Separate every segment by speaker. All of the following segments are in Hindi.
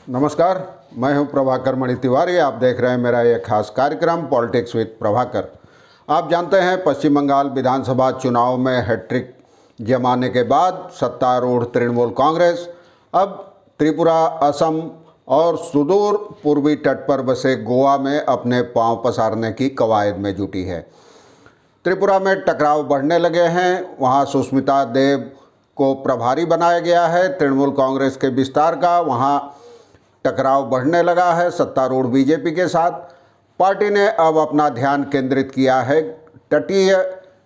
Speaker 1: नमस्कार, मैं हूं प्रभाकर मणि तिवारी। आप देख रहे हैं मेरा एक खास कार्यक्रम पॉलिटिक्स विद प्रभाकर। आप जानते हैं पश्चिम बंगाल विधानसभा चुनाव में हैट्रिक जमाने के बाद सत्तारूढ़ तृणमूल कांग्रेस अब त्रिपुरा, असम और सुदूर पूर्वी तट पर बसे गोवा में अपने पांव पसारने की कवायद में जुटी है। त्रिपुरा में टकराव बढ़ने लगे हैं। वहां सुष्मिता देव को प्रभारी बनाया गया है। तृणमूल कांग्रेस के विस्तार का वहां टकराव बढ़ने लगा है सत्तारूढ़ बीजेपी के साथ। पार्टी ने अब अपना ध्यान केंद्रित किया है तटीय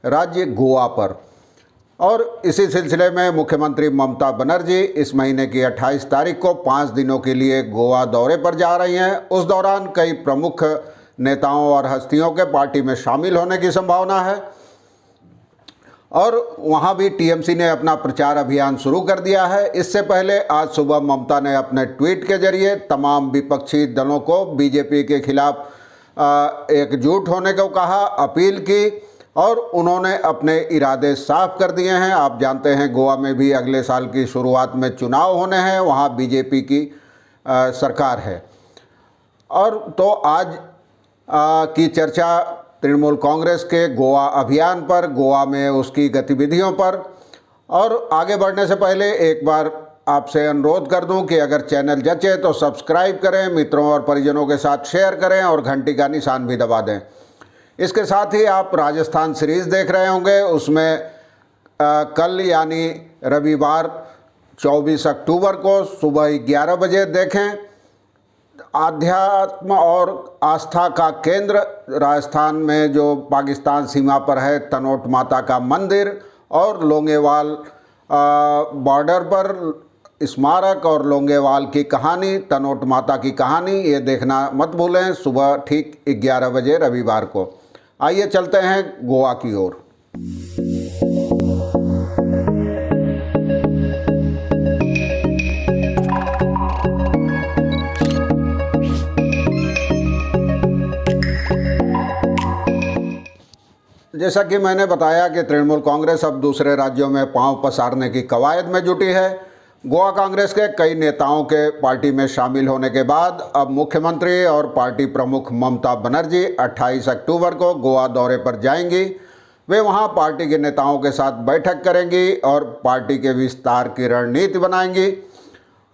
Speaker 1: राज्य गोवा पर, और इसी सिलसिले में मुख्यमंत्री ममता बनर्जी इस महीने की 28 तारीख को 5 दिनों के लिए गोवा दौरे पर जा रही हैं। उस दौरान कई प्रमुख नेताओं और हस्तियों के पार्टी में शामिल होने की संभावना है, और वहां भी टीएमसी ने अपना प्रचार अभियान शुरू कर दिया है। इससे पहले आज सुबह ममता ने अपने ट्वीट के जरिए तमाम विपक्षी दलों को बीजेपी के खिलाफ एकजुट होने को कहा, अपील की, और उन्होंने अपने इरादे साफ कर दिए हैं। आप जानते हैं गोवा में भी अगले साल की शुरुआत में चुनाव होने हैं, वहां बीजेपी की सरकार है। और तो आज की चर्चा तृणमूल कांग्रेस के गोवा अभियान पर, गोवा में उसकी गतिविधियों पर। और आगे बढ़ने से पहले एक बार आपसे अनुरोध कर दूं कि अगर चैनल जचे तो सब्सक्राइब करें, मित्रों और परिजनों के साथ शेयर करें और घंटी का निशान भी दबा दें। इसके साथ ही आप राजस्थान सीरीज़ देख रहे होंगे, उसमें कल यानी रविवार 24 अक्टूबर को सुबह 11 बजे देखें। आध्यात्म और आस्था का केंद्र राजस्थान में जो पाकिस्तान सीमा पर है, तनोट माता का मंदिर और लोंगेवाल बॉर्डर पर स्मारक और लोंगेवाल की कहानी, तनोट माता की कहानी, ये देखना मत भूलें सुबह ठीक 11 बजे रविवार को। आइए चलते हैं गोवा की ओर। जैसा कि मैंने बताया कि तृणमूल कांग्रेस अब दूसरे राज्यों में पांव पसारने की कवायद में जुटी है। गोवा कांग्रेस के कई नेताओं के पार्टी में शामिल होने के बाद अब मुख्यमंत्री और पार्टी प्रमुख ममता बनर्जी 28 अक्टूबर को गोवा दौरे पर जाएंगी। वे वहां पार्टी के नेताओं के साथ बैठक करेंगी और पार्टी के विस्तार की रणनीति बनाएंगी।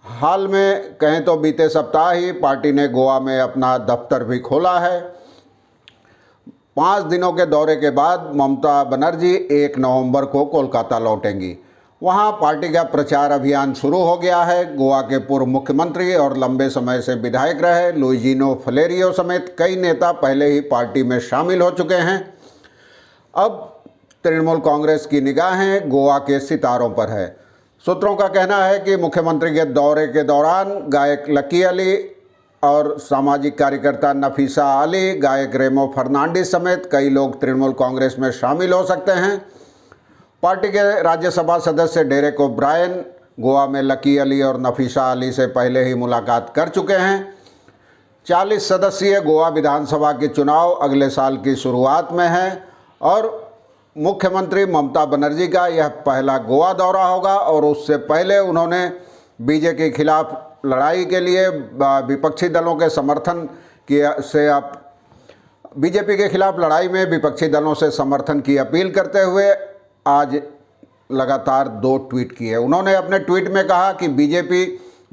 Speaker 1: हाल में कहें तो बीते सप्ताह ही पार्टी ने गोवा में अपना दफ्तर भी खोला है। 5 दिनों के दौरे के बाद ममता बनर्जी 1 नवंबर को कोलकाता लौटेंगी। वहां पार्टी का प्रचार अभियान शुरू हो गया है। गोवा के पूर्व मुख्यमंत्री और लंबे समय से विधायक रहे लुइजिनो फलेरियो समेत कई नेता पहले ही पार्टी में शामिल हो चुके हैं। अब तृणमूल कांग्रेस की निगाहें गोवा के सितारों पर है। सूत्रों का कहना है कि मुख्यमंत्री के दौरे के दौरान गायक लकी अली और सामाजिक कार्यकर्ता नफीसा अली, गायक रेमो फर्नांडिस समेत कई लोग तृणमूल कांग्रेस में शामिल हो सकते हैं। पार्टी के राज्यसभा सदस्य डेरेक ओब्रायन गोवा में लकी अली और नफीसा अली से पहले ही मुलाकात कर चुके हैं। 40 सदस्यीय गोवा विधानसभा के चुनाव अगले साल की शुरुआत में है, और मुख्यमंत्री ममता बनर्जी का यह पहला गोवा दौरा होगा। और उससे पहले उन्होंने बीजेपी के खिलाफ लड़ाई के लिए विपक्षी दलों के समर्थन से आप बीजेपी के खिलाफ लड़ाई में विपक्षी दलों से समर्थन की अपील करते हुए आज लगातार 2 ट्वीट किए। उन्होंने अपने ट्वीट में कहा कि बीजेपी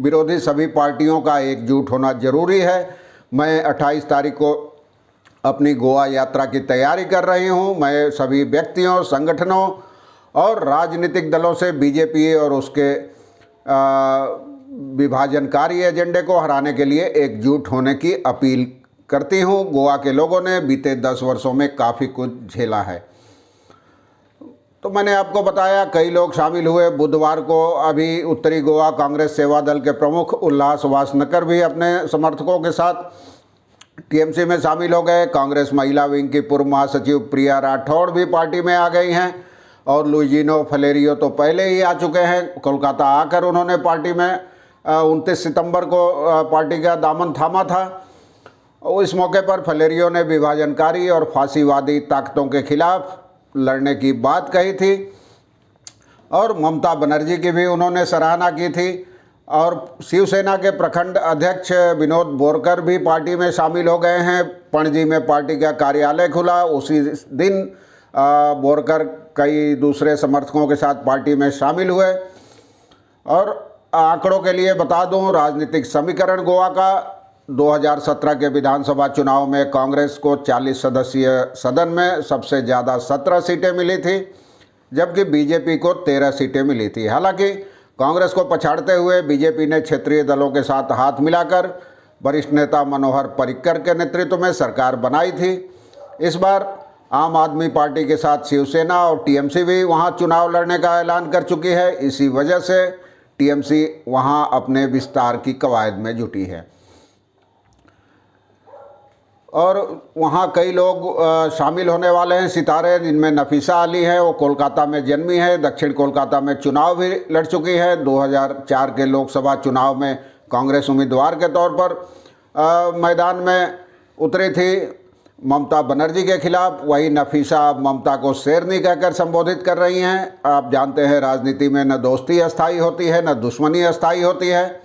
Speaker 1: विरोधी सभी पार्टियों का एकजुट होना जरूरी है। मैं 28 तारीख को अपनी गोवा यात्रा की तैयारी कर रही हूं। मैं सभी व्यक्तियों, संगठनों और राजनीतिक दलों से बीजेपी और उसके विभाजनकारी एजेंडे को हराने के लिए एकजुट होने की अपील करती हूं। गोवा के लोगों ने बीते 10 वर्षों में काफ़ी कुछ झेला है। तो मैंने आपको बताया कई लोग शामिल हुए। बुधवार को अभी उत्तरी गोवा कांग्रेस सेवा दल के प्रमुख उल्लास वासनकर भी अपने समर्थकों के साथ टीएमसी में शामिल हो गए। कांग्रेस महिला विंग की पूर्व महासचिव प्रिया राठौड़ भी पार्टी में आ गई हैं, और लुइजिनो फलेरियो तो पहले ही आ चुके हैं। कोलकाता आकर उन्होंने पार्टी में 29 सितंबर को पार्टी का दामन थामा था। इस मौके पर फलेरियो ने विभाजनकारी और फांसीवादी ताकतों के खिलाफ लड़ने की बात कही थी, और ममता बनर्जी की भी उन्होंने सराहना की थी। और शिवसेना के प्रखंड अध्यक्ष विनोद बोरकर भी पार्टी में शामिल हो गए हैं। पणजी में पार्टी का कार्यालय खुला, उसी दिन बोरकर कई दूसरे समर्थकों के साथ पार्टी में शामिल हुए। और आंकड़ों के लिए बता दूं, राजनीतिक समीकरण गोवा का 2017 के विधानसभा चुनाव में कांग्रेस को 40 सदस्यीय सदन में सबसे ज़्यादा 17 सीटें मिली थी, जबकि बीजेपी को 13 सीटें मिली थी। हालांकि कांग्रेस को पछाड़ते हुए बीजेपी ने क्षेत्रीय दलों के साथ हाथ मिलाकर वरिष्ठ नेता मनोहर पर्रिकर के नेतृत्व में सरकार बनाई थी। इस बार आम आदमी पार्टी के साथ शिवसेना और टीएमसी भी वहां चुनाव लड़ने का ऐलान कर चुकी है। इसी वजह से टीएमसी वहां अपने विस्तार की कवायद में जुटी है और वहाँ कई लोग शामिल होने वाले हैं सितारे, जिनमें नफीसा अली है, वो कोलकाता में जन्मी है, दक्षिण कोलकाता में चुनाव भी लड़ चुकी है। 2004 के लोकसभा चुनाव में कांग्रेस उम्मीदवार के तौर पर मैदान में उतरी थी ममता बनर्जी के खिलाफ। वही नफीसा अब ममता को शेरनी कहकर संबोधित कर रही हैं। आप जानते हैं राजनीति में न दोस्ती अस्थायी होती है, न दुश्मनी अस्थायी होती है।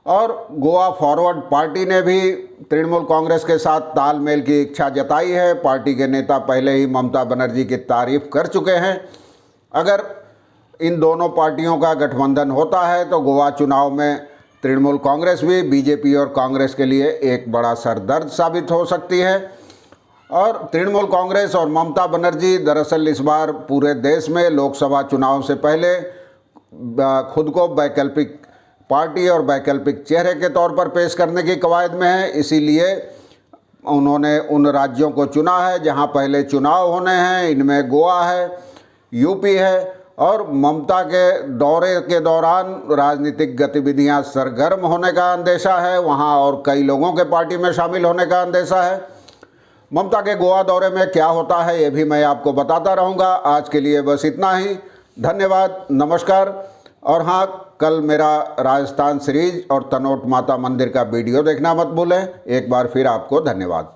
Speaker 1: और गोवा फॉरवर्ड पार्टी ने भी तृणमूल कांग्रेस के साथ तालमेल की इच्छा जताई है। पार्टी के नेता पहले ही ममता बनर्जी की तारीफ कर चुके हैं। अगर इन दोनों पार्टियों का गठबंधन होता है तो गोवा चुनाव में तृणमूल कांग्रेस भी बीजेपी और कांग्रेस के लिए एक बड़ा सरदर्द साबित हो सकती है। और तृणमूल कांग्रेस और ममता बनर्जी दरअसल इस बार पूरे देश में लोकसभा चुनाव से पहले खुद को वैकल्पिक पार्टी और वैकल्पिक चेहरे के तौर पर पेश करने की कवायद में है। इसीलिए उन्होंने उन राज्यों को चुना है जहां पहले चुनाव होने हैं। इनमें गोवा है, यूपी है और ममता के दौरे के दौरान राजनीतिक गतिविधियां सरगर्म होने का अंदेशा है। वहां और कई लोगों के पार्टी में शामिल होने का अंदेशा है। ममता के गोवा दौरे में क्या होता है ये भी मैं आपको बताता रहूँगा। आज के लिए बस इतना ही। धन्यवाद, नमस्कार। और हाँ, कल मेरा राजस्थान सीरीज और तनोट माता मंदिर का वीडियो देखना मत भूलें। एक बार फिर आपको धन्यवाद।